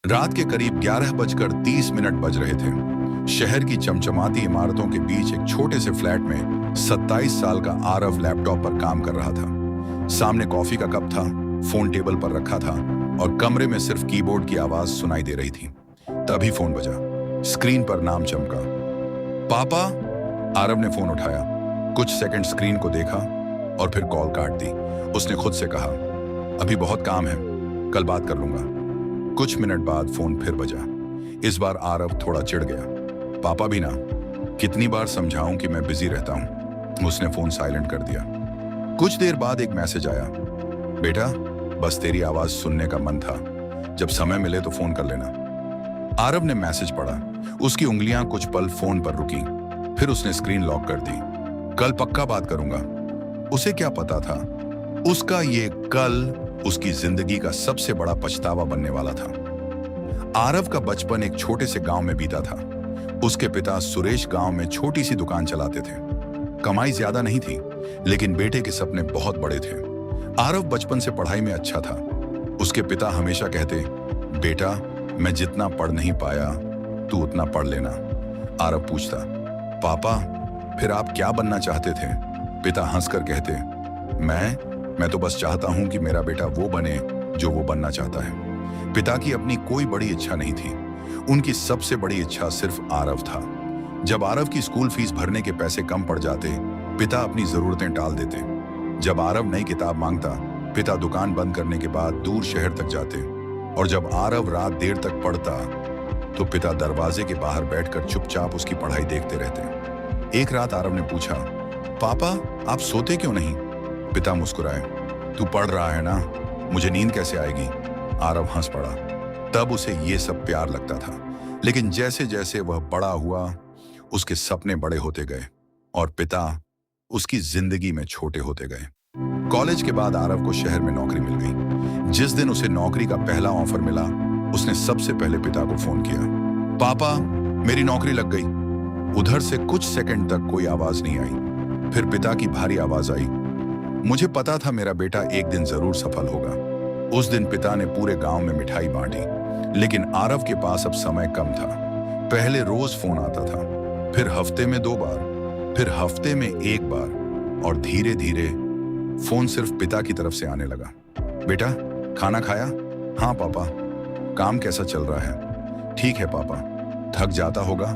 रात के करीब 11:30 बज रहे थे। शहर की चमचमाती इमारतों के बीच एक छोटे से फ्लैट में 27 साल का आरव लैपटॉप पर काम कर रहा था। सामने कॉफी का कप था, फोन टेबल पर रखा था और कमरे में सिर्फ कीबोर्ड की आवाज सुनाई दे रही थी। तभी फोन बजा। स्क्रीन पर नाम चमका, पापा। आरव ने फोन उठाया, कुछ सेकंड स्क्रीन को देखा और फिर कॉल काट दी। उसने खुद से कहा, अभी बहुत काम है, कल बात कर लूंगा। कुछ मिनट बाद फोन फिर बजा। इस बार आरव थोड़ा चिढ़ गया। पापा भी ना, कितनी बार समझाऊं कि मैं बिजी रहता हूं। उसने फोन साइलेंट कर दिया। कुछ देर बाद एक मैसेज आया, बेटा बस तेरी आवाज सुनने का मन था, जब समय मिले तो फोन कर लेना। आरव ने मैसेज पढ़ा। उसकी उंगलियां कुछ पल फोन पर रुकी, फिर उसने स्क्रीन लॉक कर दी। कल पक्का बात करूंगा। उसे क्या पता था, उसका ये कल उसकी जिंदगी का सबसे बड़ा पछतावा बनने वाला था। आरव का बचपन एक छोटे से गांव में बीता था। उसके पिता सुरेश गांव में छोटी सी दुकान चलाते थे। कमाई ज्यादा नहीं थी, लेकिन बेटे के सपने बहुत बड़े थे। आरव बचपन से पढ़ाई में अच्छा था। उसके पिता हमेशा कहते, बेटा मैं जितना पढ़ नहीं पाया तू उतना पढ़ लेना। आरव पूछता, पापा फिर आप क्या बनना चाहते थे? पिता हंसकर कहते, मैं तो बस चाहता हूं कि मेरा बेटा वो बने जो वो बनना चाहता है। पिता की अपनी कोई बड़ी इच्छा नहीं थी। उनकी सबसे बड़ी इच्छा सिर्फ आरव था। जब आरव की स्कूल फीस भरने के पैसे कम पड़ जाते, पिता अपनी जरूरतें टाल देते। जब आरव नई किताब मांगता, पिता दुकान बंद करने के बाद दूर शहर तक जाते। और जब आरव रात देर तक पढ़ता, तो पिता दरवाजे के बाहर बैठकर चुपचाप उसकी पढ़ाई देखते रहते। एक रात आरव ने पूछा, पापा आप सोते क्यों नहीं? पिता मुस्कुराए, तू पढ़ रहा है ना, मुझे नींद कैसे आएगी? आरव हंस पड़ा। तब उसे ये सब प्यार लगता था। लेकिन जैसे जैसे वह बड़ा हुआ, उसके सपने बड़े होते गए और पिता उसकी जिंदगी में छोटे होते गए। कॉलेज के बाद आरव को शहर में नौकरी मिल गई। जिस दिन उसे नौकरी का पहला ऑफर मिला, उसने सबसे पहले पिता को फोन किया, पापा मेरी नौकरी लग गई। उधर से कुछ सेकंड तक कोई आवाज नहीं आई। फिर पिता की भारी आवाज आई, मुझे पता था मेरा बेटा एक दिन जरूर सफल होगा। उस दिन पिता ने पूरे गांव में मिठाई बांटी, लेकिन आरव के पास अब समय कम था। पहले रोज फोन आता था, फिर हफ्ते में 2 बार, फिर हफ्ते में 1 बार, और धीरे धीरे फोन सिर्फ पिता की तरफ से आने लगा। बेटा खाना खाया? हाँ पापा। काम कैसा चल रहा है? ठीक है पापा। थक जाता होगा?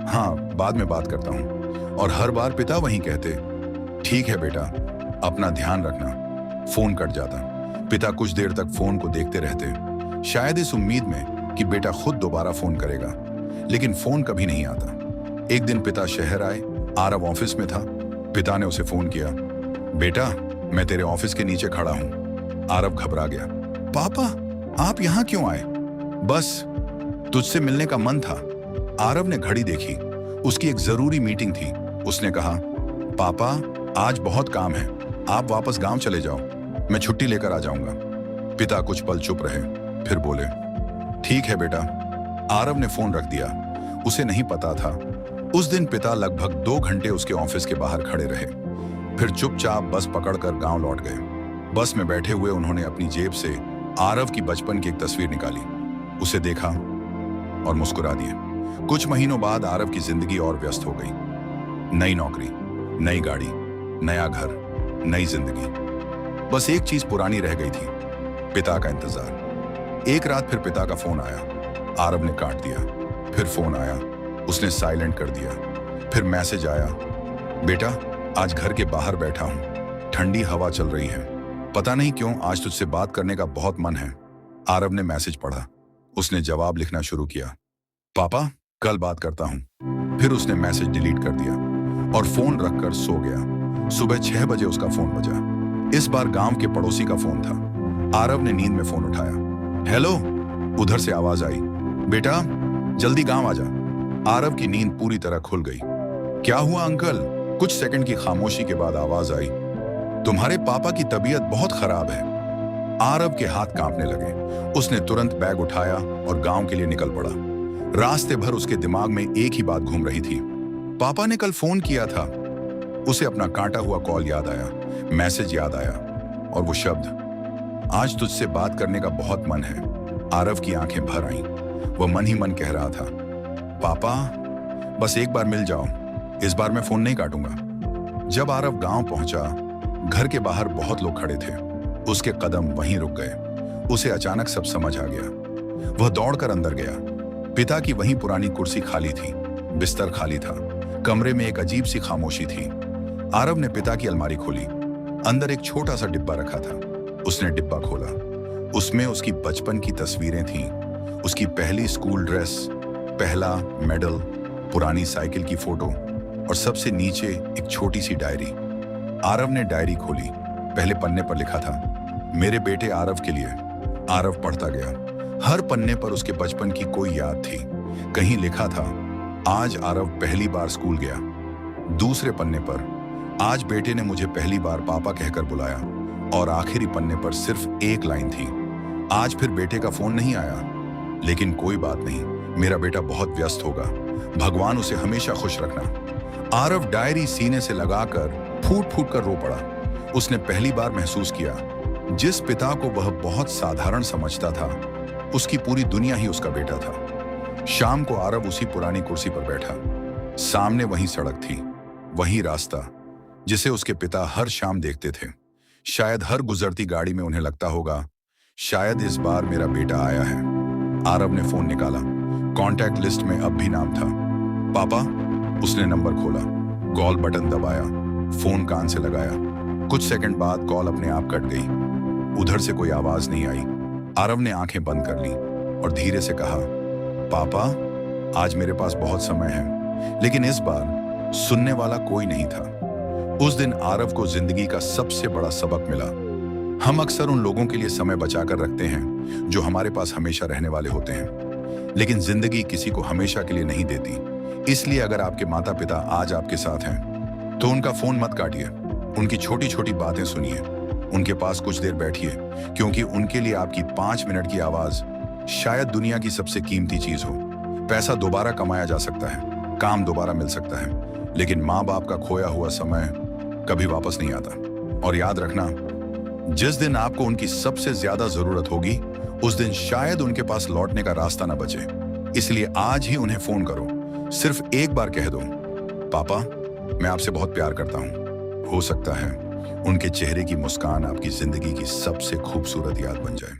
हाँ बाद में बात करता हूँ। और हर बार पिता वही कहते, ठीक है बेटा, अपना ध्यान रखना। फोन कट जाता। पिता कुछ देर तक फोन को देखते रहते, शायद इस उम्मीद में कि बेटा खुद दोबारा फोन करेगा, लेकिन फोन कभी नहीं आता। एक दिन पिता शहर आए, आरव ऑफिस में था। पिता ने उसे फोन किया, बेटा मैं तेरे ऑफिस के नीचे खड़ा हूं। आरव घबरा गया, पापा आप यहां क्यों आए? बस तुझसे मिलने का मन था। आरव ने घड़ी देखी, उसकी एक जरूरी मीटिंग थी। उसने कहा, पापा आज बहुत काम है, आप वापस गांव चले जाओ, मैं छुट्टी लेकर आ जाऊंगा। पिता कुछ पल चुप रहे, फिर बोले, ठीक है बेटा। आरव ने फोन रख दिया। उसे नहीं पता था, उस दिन पिता लगभग 2 घंटे उसके ऑफिस के बाहर खड़े रहे, फिर चुपचाप बस पकड़कर गांव लौट गए। बस में बैठे हुए उन्होंने अपनी जेब से आरव की बचपन की एक तस्वीर निकाली, उसे देखा और मुस्कुरा दिए। कुछ महीनों बाद आरव की जिंदगी और व्यस्त हो गई। नई नौकरी, नई गाड़ी, नया घर, नई जिंदगी। बस एक चीज पुरानी रह गई थी, पिता का इंतजार। एक रात फिर पिता का फोन आया। आरव ने काट दिया। फिर फोन आया, उसने साइलेंट कर दिया। फिर मैसेज आया, बेटा आज घर के बाहर बैठा हूं, ठंडी हवा चल रही है, पता नहीं क्यों आज तुझसे बात करने का बहुत मन है। आरव ने मैसेज पढ़ा। उसने जवाब लिखना शुरू किया, पापा कल बात करता हूं। फिर उसने मैसेज डिलीट कर दिया और फोन रखकर सो गया। सुबह 6 बजे उसका फोन बजा। इस बार गांव के पड़ोसी का फोन था। आरव ने नींद में फोन उठाया, हेलो। उधर से आवाज आई, बेटा जल्दी गांव आ जा। आरव की नींद पूरी तरह खुल गई। क्या हुआ अंकल? कुछ सेकंड की खामोशी के बाद आवाज आई, तुम्हारे पापा की तबीयत बहुत खराब है। आरव के हाथ कांपने लगे। उसने तुरंत बैग उठाया और गांव के लिए निकल पड़ा। रास्ते भर उसके दिमाग में एक ही बात घूम रही थी, पापा ने कल फोन किया था। उसे अपना काटा हुआ कॉल याद आया, मैसेज याद आया और वो शब्द, आज तुझसे बात करने का बहुत मन है। आरव की आंखें भर आईं। वह मन ही मन कह रहा था, पापा बस एक बार मिल जाओ, इस बार मैं फोन नहीं काटूंगा। जब आरव गांव पहुंचा, घर के बाहर बहुत लोग खड़े थे। उसके कदम वहीं रुक गए। उसे अचानक सब समझ आ गया। वह दौड़कर अंदर गया। पिता की वहीं पुरानी कुर्सी खाली थी, बिस्तर खाली था, कमरे में एक अजीब सी खामोशी थी। आरव ने पिता की अलमारी खोली। अंदर एक छोटा सा डिब्बा रखा था। उसने डिब्बा खोला। उसमें उसकी बचपन की तस्वीरें थीं, उसकी पहली स्कूल ड्रेस, पहला मेडल, पुरानी साइकिल की फोटो और सबसे नीचे एक छोटी सी डायरी। आरव ने डायरी खोली। पहले पन्ने पर लिखा था, मेरे बेटे आरव के लिए। आरव पढ़ता गया। हर पन्ने पर उसके बचपन की कोई याद थी। कहीं लिखा था, आज आरव पहली बार स्कूल गया। दूसरे पन्ने पर, आज बेटे ने मुझे पहली बार पापा कहकर बुलाया। और आखिरी पन्ने पर सिर्फ एक लाइन थी, आज फिर बेटे का फोन नहीं आया। लेकिन कोई बात नहीं, मेरा बेटा बहुत व्यस्त होगा, भगवान उसे हमेशा खुश रखना। आरव डायरी सीने से लगाकर फूट फूट कर रो पड़ा। उसने पहली बार महसूस किया, जिस पिता को वह बहुत साधारण समझता था, उसकी पूरी दुनिया ही उसका बेटा था। शाम को आरव उसी पुरानी कुर्सी पर बैठा। सामने वही सड़क थी, वही रास्ता जिसे उसके पिता हर शाम देखते थे। शायद हर गुजरती गाड़ी में उन्हें लगता होगा, शायद इस बार मेरा बेटा आया है। आरव ने फोन निकाला। कॉन्टैक्ट लिस्ट में अब भी नाम था, पापा। उसने नंबर खोला, कॉल बटन दबाया, फोन कान से लगाया। कुछ सेकंड बाद कॉल अपने आप कट गई। उधर से कोई आवाज नहीं आई। आरव ने आंखें बंद कर ली और धीरे से कहा, पापा आज मेरे पास बहुत समय है। लेकिन इस बार सुनने वाला कोई नहीं था। उस दिन आरव को जिंदगी का सबसे बड़ा सबक मिला। हम अक्सर उन लोगों के लिए समय बचाकर रखते हैं जो हमारे पास हमेशा रहने वाले होते हैं, लेकिन जिंदगी किसी को हमेशा के लिए नहीं देती। इसलिए अगर आपके माता पिता आज आपके साथ हैं तो उनका फोन मत काटिए। उनकी छोटी छोटी बातें सुनिए, उनके पास कुछ देर बैठिए, क्योंकि उनके लिए आपकी 5 मिनट की आवाज शायद दुनिया की सबसे कीमती चीज हो। पैसा दोबारा कमाया जा सकता है, काम दोबारा मिल सकता है, लेकिन माँ बाप का खोया हुआ समय कभी वापस नहीं आता। और याद रखना, जिस दिन आपको उनकी सबसे ज्यादा जरूरत होगी, उस दिन शायद उनके पास लौटने का रास्ता ना बचे। इसलिए आज ही उन्हें फोन करो। सिर्फ एक बार कह दो, पापा मैं आपसे बहुत प्यार करता हूं। हो सकता है उनके चेहरे की मुस्कान आपकी जिंदगी की सबसे खूबसूरत याद बन जाए।